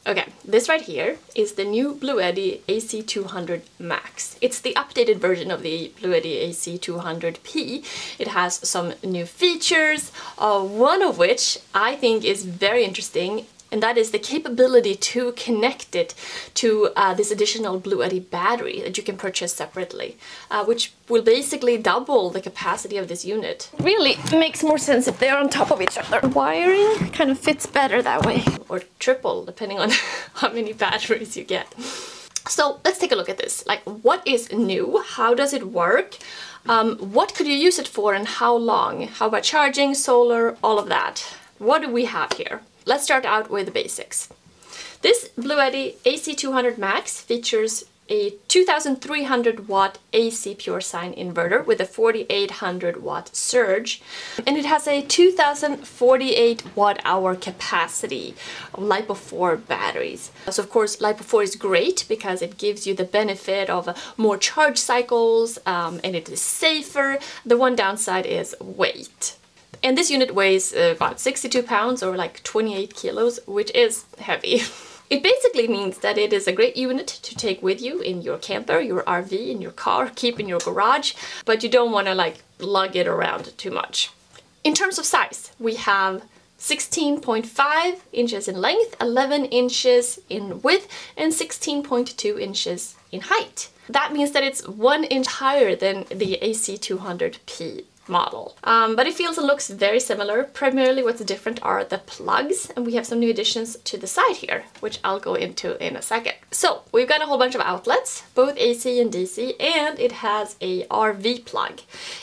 Okay, this right here is the new Bluetti AC200MAX. It's the updated version of the Bluetti AC200P. It has some new features, one of which I think is very interesting, and that is the capability to connect it to this additional Bluetti battery that you can purchase separately, which will basically double the capacity of this unit. Really makes more sense if they're on top of each other. Wiring kind of fits better that way. Or triple, depending on how many batteries you get. So let's take a look at this. Like, what is new? How does it work? What could you use it for and how long? How about charging, solar, all of that? What do we have here? Let's start out with the basics. This Bluetti AC200MAX features a 2300 watt AC pure sine inverter with a 4800 watt surge, and it has a 2048 watt hour capacity of LiPo4 batteries. So of course LiPo4 is great because it gives you the benefit of more charge cycles, and it is safer. The one downside is weight. And this unit weighs about 62 pounds or like 28 kilos, which is heavy. It basically means that it is a great unit to take with you in your camper, your RV, in your car, keep in your garage, but you don't want to like lug it around too much. In terms of size, we have 16.5 inches in length, 11 inches in width, and 16.2 inches in height. That means that it's 1 inch higher than the AC200P model. But it feels and looks very similar. Primarily what's different are the plugs, and we have some new additions to the side here, which I'll go into in a second. So we've got a whole bunch of outlets, both AC and DC, and it has a RV plug,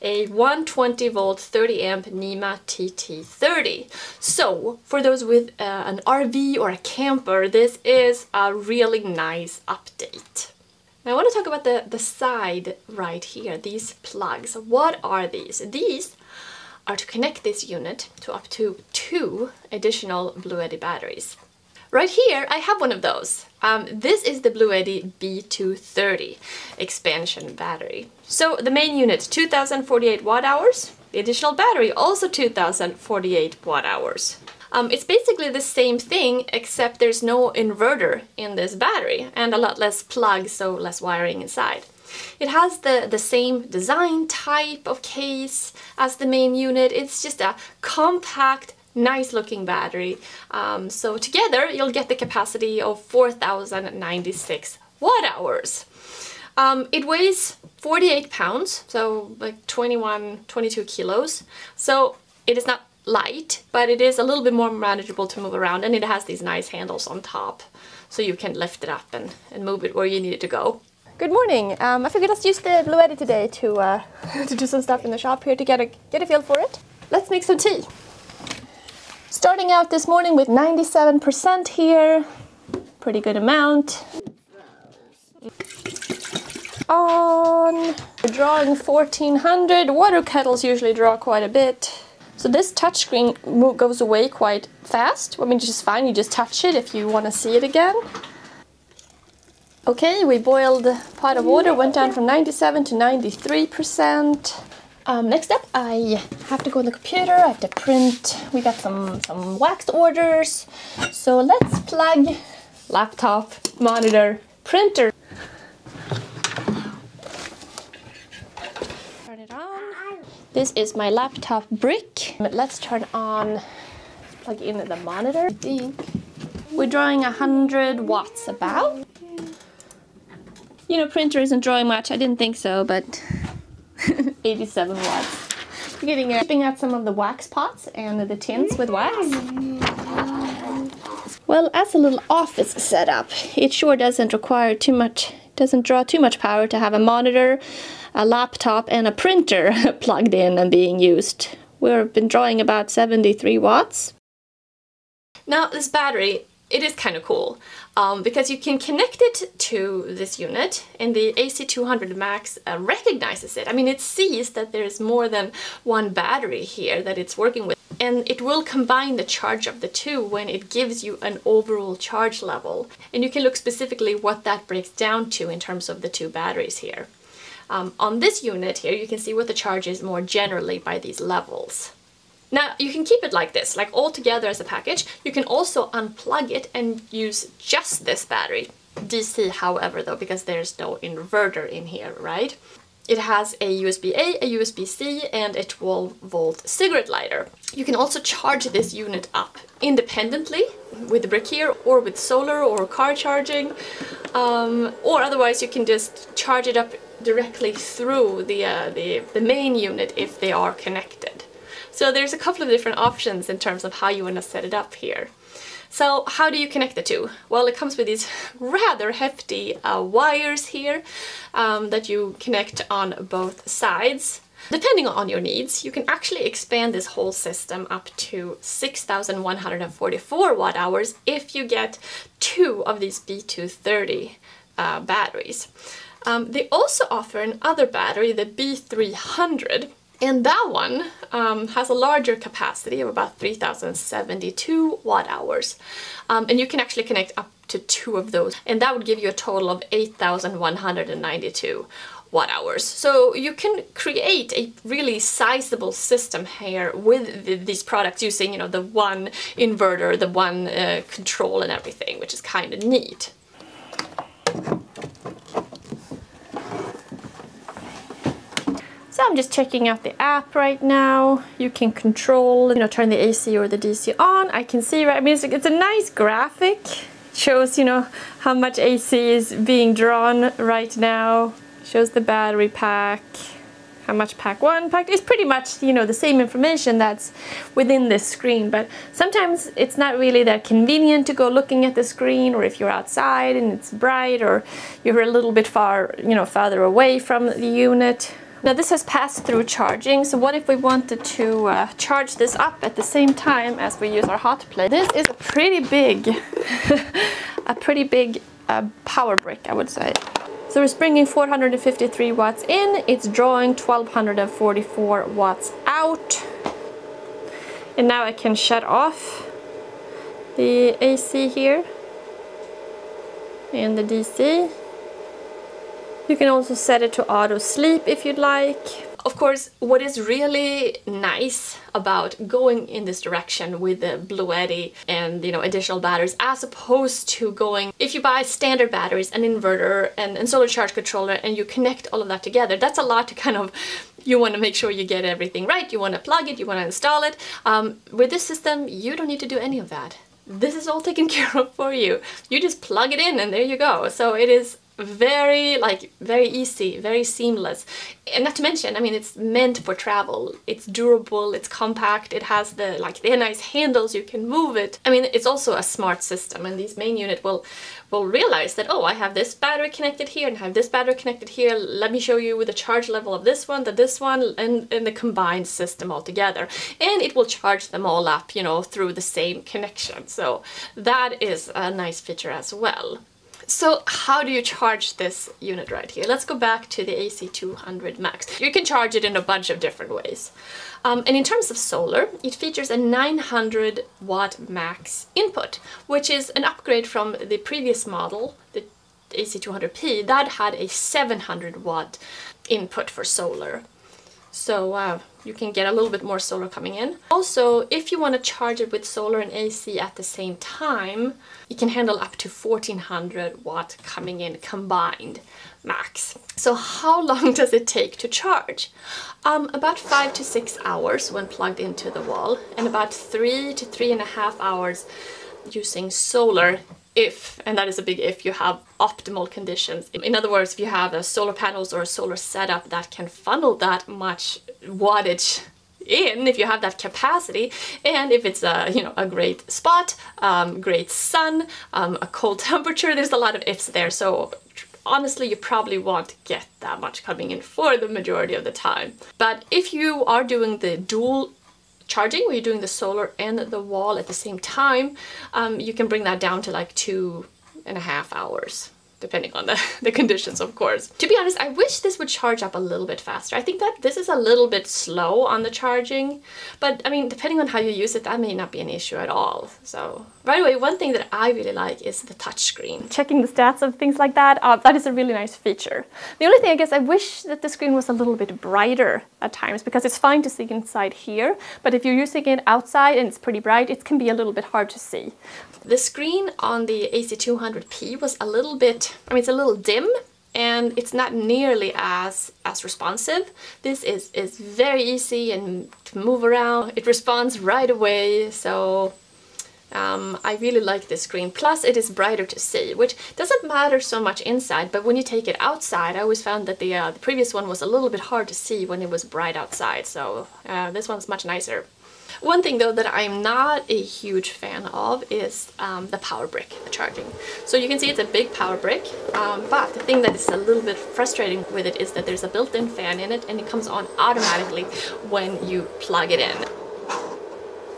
a 120 volt 30 amp NEMA TT30. So for those with an RV or a camper, this is a really nice update. Now I want to talk about the side right here, these plugs. What are these? These are to connect this unit to up to 2 additional Bluetti batteries. Right here I have one of those. This is the Bluetti B230 expansion battery. So the main unit, 2048 watt hours. The additional battery, also 2048 watt hours. It's basically the same thing, except there's no inverter in this battery and a lot less plugs, so less wiring inside. It has the same design type of case as the main unit. It's just a compact, nice looking battery. So together you'll get the capacity of 4096 watt hours. It weighs 48 pounds, so like 22 kilos. So it is not light, but it is a little bit more manageable to move around, and it has these nice handles on top so you can lift it up and move it where you need it to go. Good morning. I figured let's use the Bluetti today to do some stuff in the shop here to get a feel for it. Let's make some tea. Starting out this morning with 97% here. Pretty good amount. On. We're drawing 1400. Water kettles usually draw quite a bit. So this touchscreen goes away quite fast. I mean, it's just fine, you just touch it if you want to see it again. Okay, we boiled a pot of water, went down from 97 to 93%. Next up, I have to go on the computer, I have to print. We got some wax orders. So let's plug laptop, monitor, printer. Turn it on. This is my laptop brick. Let's turn on, plug in the monitor. I think we're drawing 100 watts about. You know, printer isn't drawing much. I didn't think so, but 87 watts. We're shipping out some of the wax pots and the tins with wax. Well, as a little office setup, it sure doesn't require too much, doesn't draw too much power to have a monitor, a laptop and a printer plugged in and being used. We've been drawing about 73 watts. Now this battery, it is kind of cool because you can connect it to this unit and the AC200MAX recognizes it. I mean, it sees that there's more than one battery here that it's working with, and it will combine the charge of the two when it gives you an overall charge level. And you can look specifically what that breaks down to in terms of the two batteries here. On this unit here, you can see what the charge is more generally by these levels. Now you can keep it like this, like all together as a package. You can also unplug it and use just this battery. DC, however, though, because there's no inverter in here, right? It has a USB-A, a USB-C, and a 12-volt cigarette lighter. You can also charge this unit up independently with the brick here, or with solar or car charging, or otherwise you can just charge it up directly through the main unit if they are connected. So there's a couple of different options in terms of how you want to set it up here. So how do you connect the two? Well, it comes with these rather hefty wires here that you connect on both sides. Depending on your needs, you can actually expand this whole system up to 6,144 watt hours if you get 2 of these B230 batteries. They also offer another battery, the B300. And that one has a larger capacity of about 3,072 watt hours. And you can actually connect up to 2 of those. And that would give you a total of 8,192 watt hours. So you can create a really sizable system here with these products using, you know, the one inverter, the one control and everything, which is kind of neat. So I'm just checking out the app right now. You can control, you know, turn the AC or the DC on. I can see, right, I mean, it's a nice graphic. It shows, you know, how much AC is being drawn right now. It shows the battery pack, how much pack 1, pack 2. It's pretty much, you know, the same information that's within this screen, but sometimes it's not really that convenient to go looking at the screen, or if you're outside and it's bright, or you're a little bit far, you know, farther away from the unit. Now this has passed through charging, so what if we wanted to charge this up at the same time as we use our hot plate? This is a pretty big, power brick, I would say. So it's bringing 453 watts in, it's drawing 1244 watts out. And now I can shut off the AC here and the DC. You can also set it to auto sleep if you'd like. Of course, what is really nice about going in this direction with the Bluetti and, you know, additional batteries, as opposed to going, if you buy standard batteries, an inverter and solar charge controller, and you connect all of that together, that's a lot to kind of, you want to make sure you get everything right, you want to plug it, you want to install it. With this system, you don't need to do any of that. This is all taken care of for you. You just plug it in and there you go. So it is very easy, very seamless. And not to mention, I mean, it's meant for travel. It's durable, it's compact, it has the nice handles, you can move it. I mean, it's also a smart system, and these main unit will realize that, oh, I have this battery connected here and I have this battery connected here. Let me show you the charge level of this one, and the combined system altogether. And it will charge them all up, you know, through the same connection. So that is a nice feature as well. So how do you charge this unit right here? Let's go back to the AC200MAX. You can charge it in a bunch of different ways. And in terms of solar, it features a 900 watt max input, which is an upgrade from the previous model, the AC200P, that had a 700 watt input for solar. So you can get a little bit more solar coming in. Also, if you want to charge it with solar and AC at the same time, it can handle up to 1400 watt coming in combined max. So how long does it take to charge? About 5 to 6 hours when plugged into the wall, and about 3 to 3.5 hours using solar, if, and that is a big if, you have optimal conditions. In other words, if you have a solar panels or a solar setup that can funnel that much wattage in, if you have that capacity, and if it's a, you know, a great spot, great sun, a cold temperature, there's a lot of ifs there. So honestly, you probably won't get that much coming in for the majority of the time. But if you are doing the dual charging, where you're doing the solar and the wall at the same time, you can bring that down to like 2.5 hours, depending on the conditions, of course. To be honest, I wish this would charge up a little bit faster. I think that this is a little bit slow on the charging, but I mean, depending on how you use it, that may not be an issue at all. So By the way, one thing that I really like is the touchscreen. Checking the stats of things like that, that is a really nice feature. The only thing, I guess, I wish that the screen was a little bit brighter at times, because it's fine to see inside here, but if you're using it outside and it's pretty bright, it can be a little bit hard to see. The screen on the AC200P was a little bit, I mean, it's a little dim, and it's not nearly as responsive. This is very easy and to move around. It responds right away, so I really like this screen. Plus it is brighter to see, which doesn't matter so much inside, but when you take it outside, I always found that the previous one was a little bit hard to see when it was bright outside, so this one's much nicer. One thing though that I'm not a huge fan of is the power brick, the charging. So you can see it's a big power brick, but the thing that is a little bit frustrating with it is that there's a built-in fan in it and it comes on automatically when you plug it in.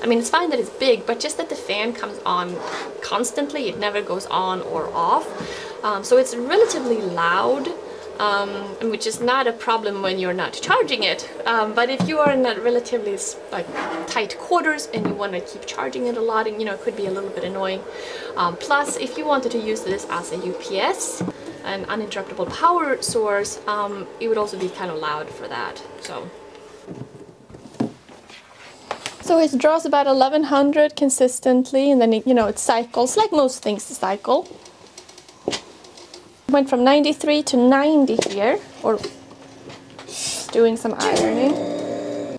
I mean, it's fine that it's big, but just that the fan comes on constantly, it never goes on or off. So it's relatively loud. Which is not a problem when you're not charging it, but if you are in a relatively like tight quarters and you want to keep charging it a lot, and it could be a little bit annoying. Plus, if you wanted to use this as a UPS, an uninterruptible power source, it would also be kind of loud for that. So it draws about 1100 consistently, and then it cycles like most things cycle. Went from 93 to 90 here, or doing some ironing.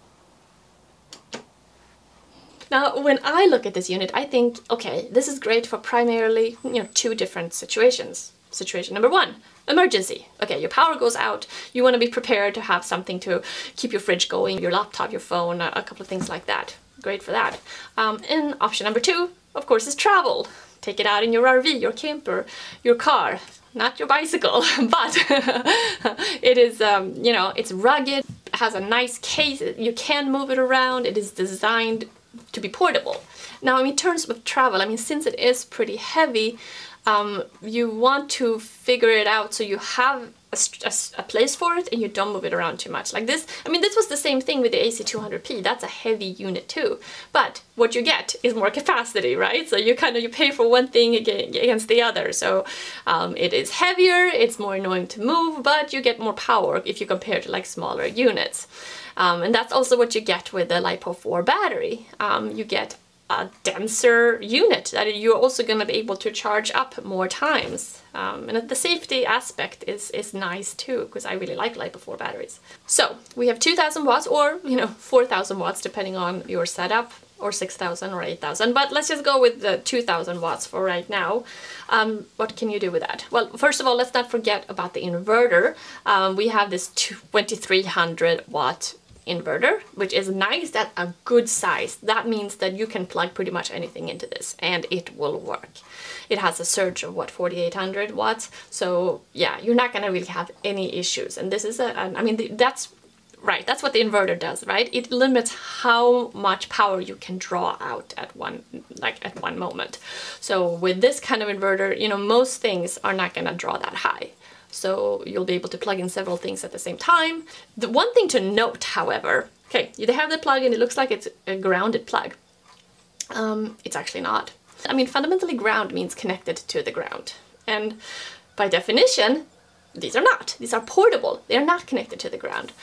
Now, when I look at this unit, I think, okay, this is great for primarily, two different situations. Situation number one, emergency. Okay, your power goes out, you want to be prepared to have something to keep your fridge going, your laptop, your phone, a couple of things like that. Great for that. And option number two, of course, is travel. Take it out in your RV, your camper, your car. Not your bicycle, but it is, it's rugged, it has a nice case, you can move it around, it is designed to be portable. Now, in terms of travel, I mean, since it is pretty heavy, you want to figure it out so you have a place for it and you don't move it around too much. Like this, I mean, this was the same thing with the AC200P. That's a heavy unit too, but what you get is more capacity, right? So you pay for one thing against the other. So it is heavier, it's more annoying to move, but you get more power if you compare to like smaller units. And that's also what you get with the LiPo4 battery. You get a denser unit that you're also going to be able to charge up more times. And the safety aspect is nice too, because I really like LiPo4 batteries. So we have 2000 watts or 4000 watts depending on your setup, or 6000 or 8000, but let's just go with the 2000 watts for right now. What can you do with that? Well, first of all, let's not forget about the inverter. We have this 2300 watt inverter, which is nice, at a good size. That means that you can plug pretty much anything into this and it will work. It has a surge of what, 4800 watts, so yeah, you're not gonna really have any issues. And this is I mean, that's right, that's what the inverter does, right? It limits how much power you can draw out at one moment. So with this kind of inverter, most things are not gonna draw that high. So you'll be able to plug in several things at the same time. The one thing to note, however, okay, they have the plug and it looks like it's a grounded plug. It's actually not. I mean, fundamentally ground means connected to the ground. And by definition, these are not. These are portable. They are not connected to the ground.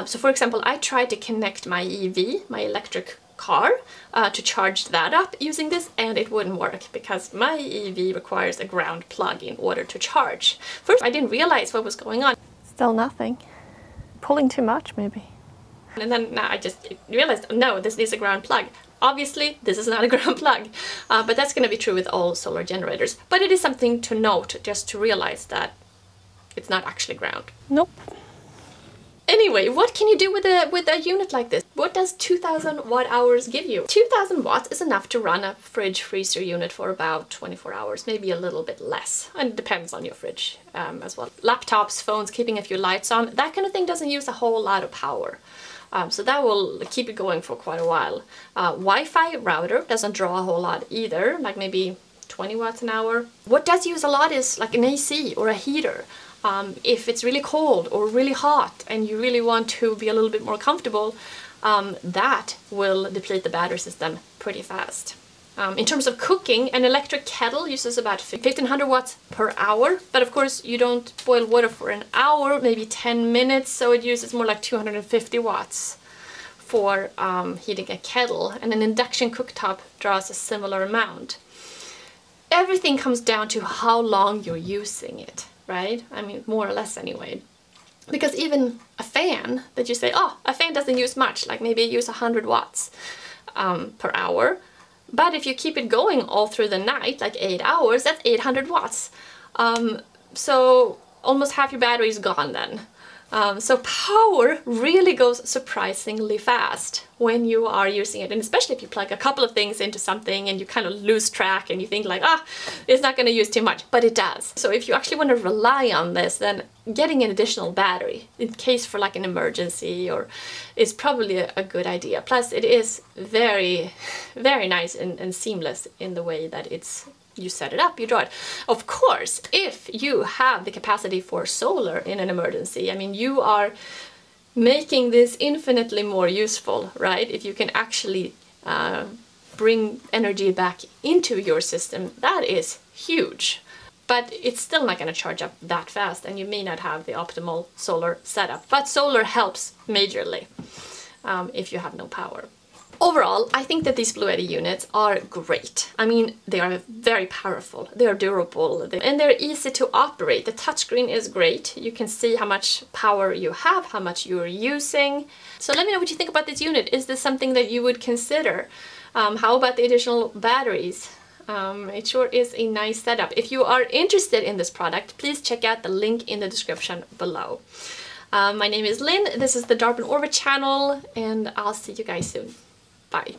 So for example, I tried to connect my EV, my electric car, to charge that up using this, and it wouldn't work because my EV requires a ground plug in order to charge. First, I didn't realize what was going on. Still nothing. Pulling too much, maybe. And then I just realized, no, this is a ground plug. Obviously, this is not a ground plug, but that's going to be true with all solar generators. But it is something to note, just to realize that it's not actually ground. Nope. Anyway, what can you do with a unit like this? What does 2000 watt hours give you? 2000 watts is enough to run a fridge freezer unit for about 24 hours, maybe a little bit less, and it depends on your fridge as well. Laptops, phones, keeping a few lights on, that kind of thing doesn't use a whole lot of power. So that will keep it going for quite a while. Wi-Fi router doesn't draw a whole lot either, like maybe 20 watts an hour. What does use a lot is like an AC or a heater. If it's really cold or really hot and you really want to be a little bit more comfortable, that will deplete the battery system pretty fast. In terms of cooking, an electric kettle uses about 1500 watts per hour, but of course you don't boil water for an hour, maybe 10 minutes, so it uses more like 250 watts for heating a kettle, and an induction cooktop draws a similar amount. Everything comes down to how long you're using it, right? I mean, more or less anyway. Because even a fan that you say, oh, a fan doesn't use much, like maybe it uses 100 watts per hour. But if you keep it going all through the night, like 8 hours, that's 800 watts. So almost half your battery is gone then. So power really goes surprisingly fast when you are using it, and especially if you plug a couple of things into something and you kind of lose track and you think like, it's not going to use too much, but it does. So if you actually want to rely on this, then getting an additional battery in case for like an emergency or is probably a good idea. Plus it is very, very nice and seamless in the way that you set it up, you draw it. Of course, if you have the capacity for solar in an emergency, I mean, you are making this infinitely more useful, right? If you can actually bring energy back into your system, that is huge. But it's still not going to charge up that fast, and you may not have the optimal solar setup. But solar helps majorly if you have no power. Overall, I think that these Bluetti units are great. I mean, they are very powerful, they are durable, and they're easy to operate. The touchscreen is great. You can see how much power you have, how much you're using. So let me know what you think about this unit. Is this something that you would consider? How about the additional batteries? It sure is a nice setup. If you are interested in this product, please check out the link in the description below. My name is Linn, this is the Darbin Orvar channel, and I'll see you guys soon. Bye.